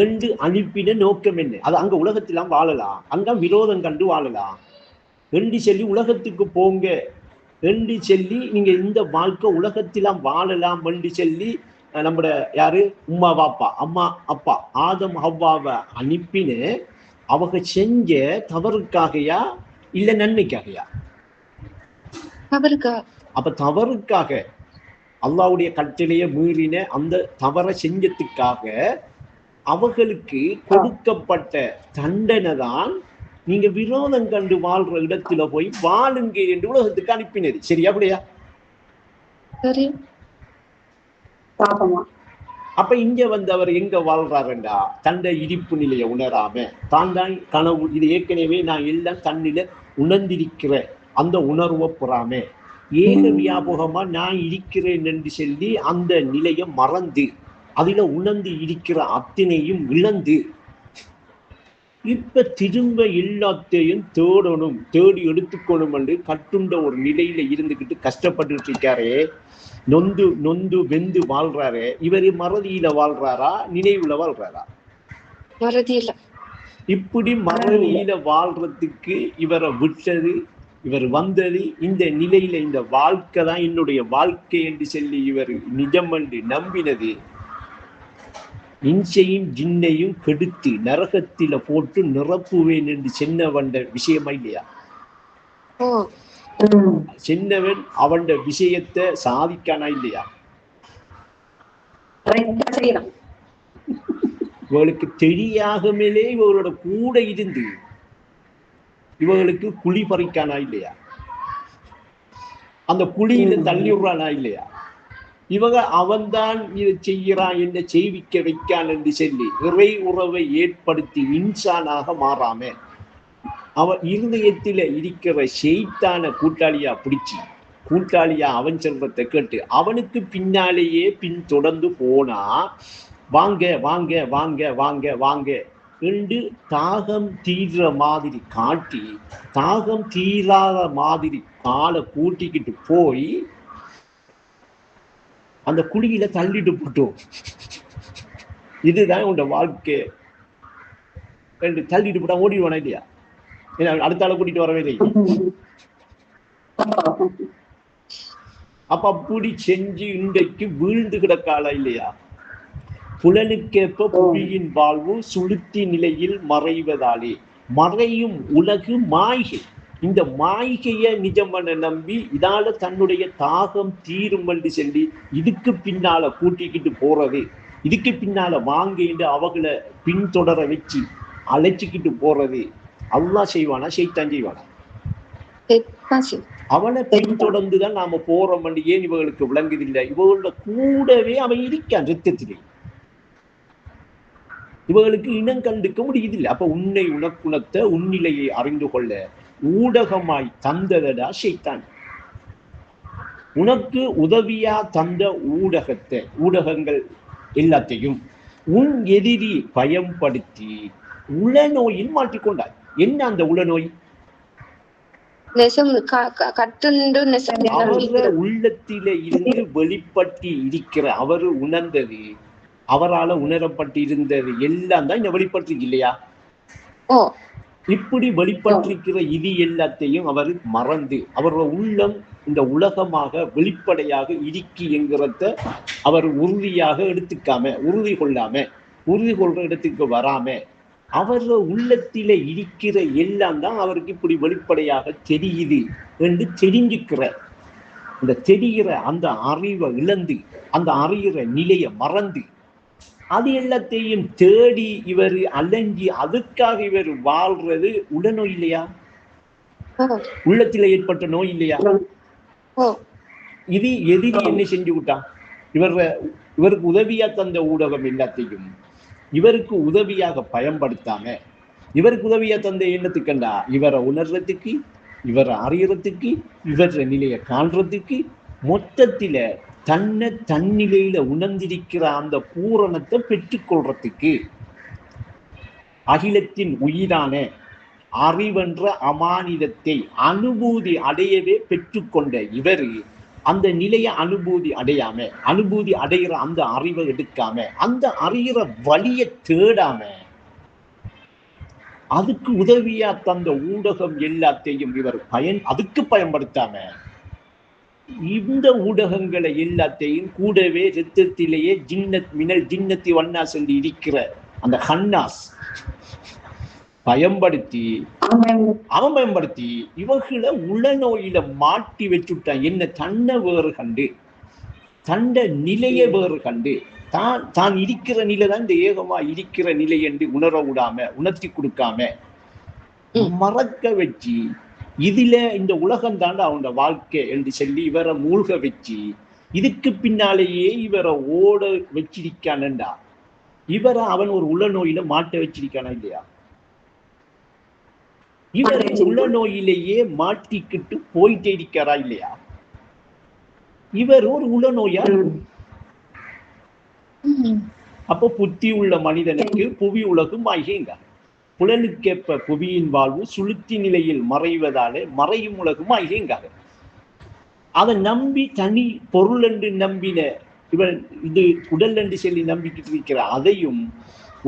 என்று அனுப்பின நோக்கம் என்ன? அது அங்க உலகத்திலாம் வாழலாம், அங்க விரோதம் கண்டு வாழலாம் என்று சொல்லி உலகத்துக்கு போங்க என்று சொல்லி நீங்க இந்த வாழ்க்கை உலகத்திலாம் வாழலாம் என்று சொல்லி நம்மட யாரு உம்மா பாப்பா அம்மா அப்பா ஆதம் ஹவ்வாவை அனுப்பின அவங்க செஞ்ச தவறுக்காகையா இல்ல நன்மைக்காகையா? அப்ப தவறுக்காக அல்லாஹ்வுடைய கட்டளையை மீறின அந்த தவறை செஞ்சதுக்காக அவர்களுக்கு கொடுக்கப்பட்ட தண்டனை தான் நீங்க விரோதம் கண்டு வாழ்ற இடத்துல போய் வாழுங்க என்று உலகத்துக்கு அனுப்பினது. சரியா அப்படியா? சரி. அப்ப இங்க வந்து அவர் எங்க வாழ்றாருண்டா தன்னை இடிப்பு நிலையை உணராம தான் தான் கனவு இது ஏற்கனவே நான் எல்லாம் தன்னில உணர்ந்திருக்கிற அந்த உணர்வை புறாம ஏக வியாபகமா நான் இருக்கிறேன் என்று சொல்லி அந்த நிலையை மறந்து அதுல உணர்ந்து இருக்கிற அத்தனையும் இழந்து இப்ப திரும்ப எல்லாத்தையும் தேடணும், தேடி எடுத்துக்கணும் என்று கட்டுண்ட ஒரு நிலையில இருந்துகிட்டு கஷ்டப்பட்டு இருக்காரே, நொந்து நொந்து வெந்து வாழ்றாரு. இவரு மறதியில வாழ்றாரா நினைவுல வாழ்றாரா? மறதியில. இப்படி மறதியில வாழ்றதுக்கு இவரை விட்டது, இவர் வந்தது இந்த நிலையில இந்த வாழ்க்கை தான் என்னுடைய வாழ்க்கை என்று சொல்லி இவர் நிஜம் என்று நம்பினது இன்சையும் ஜின்னையும் கெடுத்து நரகத்தில போட்டு நிரப்புவேன் என்று சென்னவண்ட விஷயமா இல்லையா? சென்னவன் அவன் விஷயத்தை சாதிக்கானா இல்லையா? இவர்களுக்கு தெரியாகமேலே இவர்களோட கூட இருந்து இவர்களுக்கு குழி பறிக்கானா இல்லையா? அந்த குழியில தள்ளி விடுறானா இல்லையா? இவங்க அவன்தான் இதை செய்கிறான் என்று செய்விக்க வைக்கான் என்று சொல்லி இறை உறவை ஏற்படுத்தி இன்சானாக மாறாம அவன் இருதயத்தில இருக்கிற ஷெய்தான கூட்டாளியா பிடிச்சி கூட்டாளியா அவன் சொல்றதை கேட்டு அவனுக்கு பின்னாலேயே பின் தொடர்ந்து போனா வாங்க வாங்க வாங்க வாங்க வாங்க என்று தாகம் தீர்ற மாதிரி காட்டி தாகம் தீராத மாதிரி காலை கூட்டிக்கிட்டு போய் அந்த குழியில தள்ளிட்டு போட்டோம். இதுதான் உன்னோட வாழ்க்கை என்று தள்ளிட்டு போட்டா ஓடிடுவானா இல்லையா? அடுத்த ஆளை கூட்டிட்டு வரவே இல்லை. அப்ப அப்படி செஞ்சு இன்றைக்கு வீழ்ந்து கிடக்காளா இல்லையா? புலனுக்கேற்ப புவியின் வாழ்வு சுளுத்தி நிலையில் மறைவதாலே மறையும் உலகு மாய்கை. இந்த மாய்கைய நிஜமன நம்பி இதால தன்னுடைய தாகம் தீரும் என்று சொல்லி இதுக்கு பின்னால கூட்டிக்கிட்டு போறது, இதுக்கு பின்னால வாங்கிட்டு அவங்களை பின்தொடர வச்சு அழைச்சிக்கிட்டு போறது அல்லாஹ் செய்வானா ஷைத்தான் செய்வானா? அவனை பின்தொடர்ந்துதான் நாம போறோம். ஏன் இவர்களுக்கு விளங்குதில்லை? இவர்களோட கூடவே அவன் இருக்கான் ரத்தத்திலே. இவர்களுக்கு இனம் கண்டுக்க முடியுதில்லை. அப்ப உன்னை உனக்குணத்தை உன்னிலையை அறிந்து கொள்ள ஊடகமாய் தந்ததடா ஷைத்தான். உனக்கு உதவியா தந்த ஊடகங்கள் எல்லாத்தையும் உன் எதிரி பயன்படுத்தி உளநோயில் மாற்றிக்கொண்டாய். என்ன அந்த உளநோய்? உள்ளத்தில இருந்து வெளிப்பட்டு இருக்கிற அவர் உணர்ந்தது, அவரால் உணரப்பட்டு இருந்தது எல்லாம் தான் இந்த வெளிப்பட்டு இல்லையா? இப்படி வெளிப்பட்டிருக்கிற இது எல்லாத்தையும் அவர் மறந்து அவரோட உள்ளம் இந்த உலகமாக வெளிப்படையாக இருக்கி என்கிறத அவர் உறுதியாக எடுத்துக்காம உறுதி கொள்ற இடத்துக்கு வராம அவரோட உள்ளத்தில இருக்கிற எல்லாம் தான் அவருக்கு இப்படி வெளிப்படையாக தெரியுது என்று தெரிஞ்சுக்கிற இந்த தெரிகிற அந்த அறிவை இழந்து அந்த அறிகிற நிலையை மறந்து அது எல்லாத்தையும் தேடி இவர் அலைஞ்சி அதுக்காக இவர் வாழ்றது உடனோய் இல்லையா? உள்ளத்தில ஏற்பட்ட நோய் இல்லையா? இது எதிரி என்ன செஞ்சு விட்டான்? இவருக்கு உதவியா தந்த ஊடகம் எல்லாத்தையும் இவருக்கு உதவியாக பயன்படுத்தாம இவருக்கு உதவியா தந்த எண்ணத்துக்கண்டா இவரை உணர்றதுக்கு, இவரை அறியறதுக்கு, இவர நிலையை காண்றதுக்கு, மொத்தத்தில தன்னை தன்னிலையில உணர்ந்திருக்கிற அந்த பூரணத்தை பெற்றுக்கொள்றதுக்கு அகிலத்தின் உயிரான அறிவென்ற அமானிதத்தை அனுபூதி அடையவே பெற்றுக்கொண்ட இவர் அந்த நிலையை அனுபூதி அடைகிற அந்த அறிவை எடுக்காம அந்த அறிகிற வழியை தேடாம அதுக்கு உதவியா தந்த ஊடகம் எல்லாத்தையும் இவர் அதுக்கு பயன்படுத்தாம இந்த ஊடகங்களை எல்லாத்தையும் கூடவே ரத்தத்திலேயே ஜின்னத்தி வண்ணா சொல்லி இருக்கிற அந்த ஹன்னாஸ் பயன்படுத்தி இவர்களை உளநோயில மாட்டி வச்சுட்டான். என்ன? தன்னை வேறு கண்டு தண்ட நிலையை வேறு கண்டு தான் இருக்கிற நிலைதான் இந்த ஏகமா இருக்கிற நிலை என்று உணர விடாம உணர்த்தி கொடுக்காம மறக்க வச்சு இதுல இந்த உலகம் தாண்ட அவனோட வாழ்க்கை என்று சொல்லி இவரை மூழ்க வச்சு இதுக்கு பின்னாலேயே இவரை ஓட வச்சிருக்கானண்டா இவரை அவன் ஒரு உளநோயில மாட்ட வச்சிருக்கானா இல்லையா? இவர் உளநோயிலேயே மாட்டிக்கிட்டு போயிட்டே இருக்கிறா இல்லையா? இவர் ஒரு உளநோயா? அப்போ புத்தி உள்ள மனிதனுக்கு புவி உலகம் மாய்கேங்க. புலனுக்கேற்ப புவியின் வாழ்வு சுளுத்தி நிலையில் மறைவதாலே மறையும் உலகம் மாய்கேங்காக. அதை நம்பி தனி பொருள் என்று நம்பின இவன் இது உடல் என்று சொல்லி நம்பிக்கிட்டு இருக்கிற அதையும்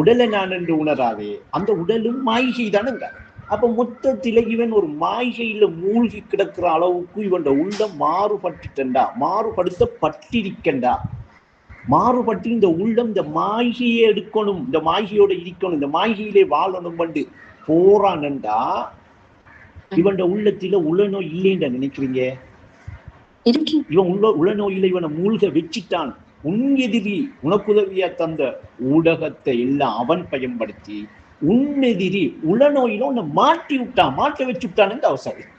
உடலை நான் என்று உணராதே அந்த உடலும் மாய்கை தானுங்க. அப்ப மொத்தத்தில இவன் ஒரு மாய்கையில மூழ்கி கிடக்கிற அளவுக்கு இவன் உள்ள மாறுபட்டுட்டா மாறுபடுத்தப்பட்டிருக்கண்டா. மாறுபட்டு இந்த உள்ளம் இந்த மாய்கையை எடுக்கணும், இந்த மாய்கையோட இருக்கணும், இந்த மாய்கையிலே வாழணும் வந்து போறான்டா இவன் உள்ளத்தில உளநோய் இல்லைன்னு நினைக்கிறீங்க? இவன் உளநோயில இவனை மூழ்க வச்சுட்டான். உன் எதிரி உனக்குதவியா தந்த ஊடகத்தை எல்லாம் அவன் பயன்படுத்தி உன் எதிரி உளநோயில உன்னை மாட்டி விட்டான், மாட்ட வச்சு விட்டான்னு அவசரம்.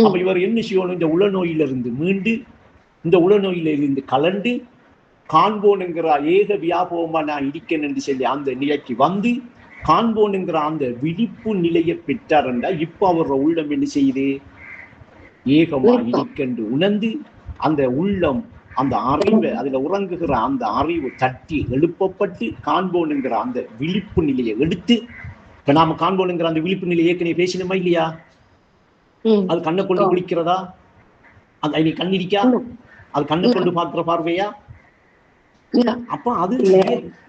அப்ப இவர் என்ன செய்யணும்? இந்த உளநோயிலிருந்து மீண்டு, இந்த உளநோயில இருந்து கலண்டு காண்போனுங்கிற ஏக வியாபகமா நான் இருக்கேன் என்று சொல்லி அந்த நிலைக்கு வந்து காண்போனுங்கிற அந்த விழிப்பு நிலையை பெற்றார்ன்றா இப்ப அவரோட உள்ளம் என்ன செய்யுது? ஏகமா இருக்கென்று உணர்ந்து அந்த உள்ளம் அந்த அறிவை அதுல உறங்குகிற அந்த அறிவு தட்டி எழுப்பப்பட்டு காண்போனுங்கிற அந்த விழிப்பு நிலையை எடுத்து, இப்ப நாம காண்போனுங்கிற அந்த விழிப்பு நிலையை ஏற்கனவே பேசினோமா இல்லையா? அது கண்ணை கொண்டு குளிக்கிறதா? அது நீ கண்ணிரிக்கா? அது கண்ணை கொண்டு பார்க்கிற பார்வையா? அப்ப அது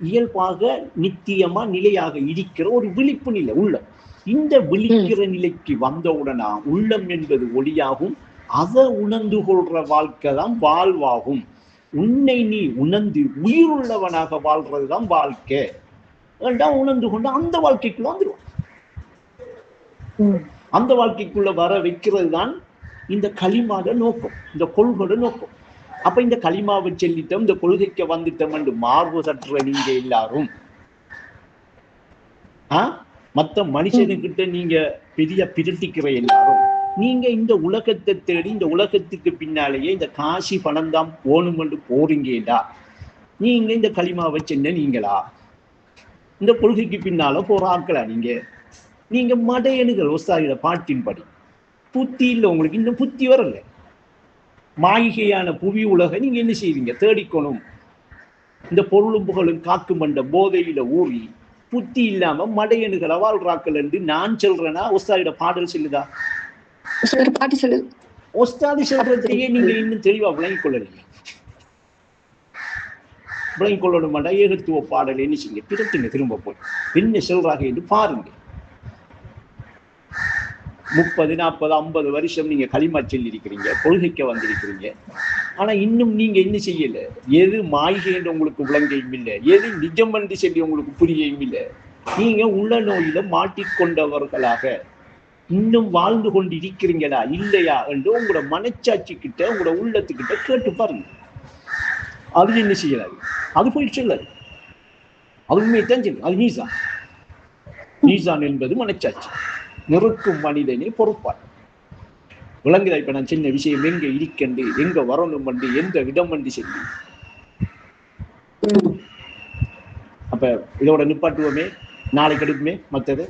இயல்பாக நித்தியமா நிலையாக இருக்கிற ஒரு விழிப்பு நிலை உள்ளம். இந்த விழிக்கிற நிலைக்கு வந்தவுடனா உள்ளம் என்பது ஒளியாகும். அதை உணர்ந்து கொள்ற வாழ்க்கை தான் வாழ்வாகும். உன்னை நீ உணர்ந்து உயிருள்ளவனாக வாழ்றதுதான் வாழ்க்கை. உணர்ந்து கொண்டு அந்த வாழ்க்கைக்குள்ள வந்துடுவான். அந்த வாழ்க்கைக்குள்ள வர வைக்கிறது தான் இந்த களிமாட நோக்கம், இந்த கொள்கையோட நோக்கம். அப்ப இந்த களிமாவை செல்லிட்டோம், இந்த கொள்கைக்கு வந்துட்டோம் என்று மார்பு சற்ற நீங்க எல்லாரும் மத்த மனுஷனுக்கிட்ட நீங்க பெரிய பிரட்டிக்கிற எல்லாரும் நீங்க இந்த உலகத்தை தேடி இந்த உலகத்துக்கு பின்னாலேயே இந்த காசி பணம் தான் போகணும் என்று போறீங்கடா. நீங்க இந்த களிமாவை சென்ன நீங்களா? இந்த கொள்கைக்கு பின்னால போற ஆட்களா நீங்க மடையணுகள் ஒஸ்தாதியோட பாட்டின்படி புத்தி இல்லை உங்களுக்கு, இன்னும் புத்தி வரல. மாயிகையான புவி உலக நீங்க என்ன செய்வீங்க? தேடிக்கணும். இந்த பொருளும் புகழும் காக்கும் என்ற போதையில ஊறி புத்தி இல்லாம மடையணுகளை வாழ்றாக்கள் என்று நான் சொல்றேன்னா ஒஸ்தாதியோட பாடல் சொல்லுதா? ஒஸ்தாதி சொல்றதையே நீங்க இன்னும் தெளிவா விளங்கிக் கொள்ளலையே. விளங்கிக் கொள்ளணும் மாட்டா ஏகத்துவ பாடல் என்ன செய்யுங்க? திரட்டுங்க, திரும்ப போய் என்ன சொல்றாங்க என்று பாருங்க. 30, 40, 50 வருஷம் நீங்க களிமா சொல்லியிருக்கிறீங்க, கொள்கைக்க வந்திருக்கிறீங்க. ஆனா இன்னும் நீங்க என்ன செய்யல? எது மாய்கை என்று உங்களுக்கு விளங்கையும் இல்லை, எது நிஜம் என்று சொல்லி உங்களுக்கு புரியவும் இல்லை. நீங்க உள்ள நோயில மாட்டிக்கொண்டவர்களாக இன்னும் வாழ்ந்து கொண்டு இருக்கிறீங்களா இல்லையா என்று உங்களோட மனச்சாட்சி கிட்ட உங்களோட உள்ளத்துக்கிட்ட கேட்டு பாருங்க. அது என்ன செய்யலாது? அது போய் சொல்லாது. அது உண்மையைத்தான் சொல்லும். அது நீசான். நீசான் என்பது மனச்சாட்சி. நெருக்கும் மனிதனே பொறுப்பான். விளங்குதா? இப்ப நான் சின்ன விஷயம் எங்க இருக்கண்டு, எங்க வரணும் என்று, எந்த இடம் என்று சொல்லி. அப்ப இதோட நிப்பாட்டுவோமே, நாளைக்கு எடுக்குமே மற்றது.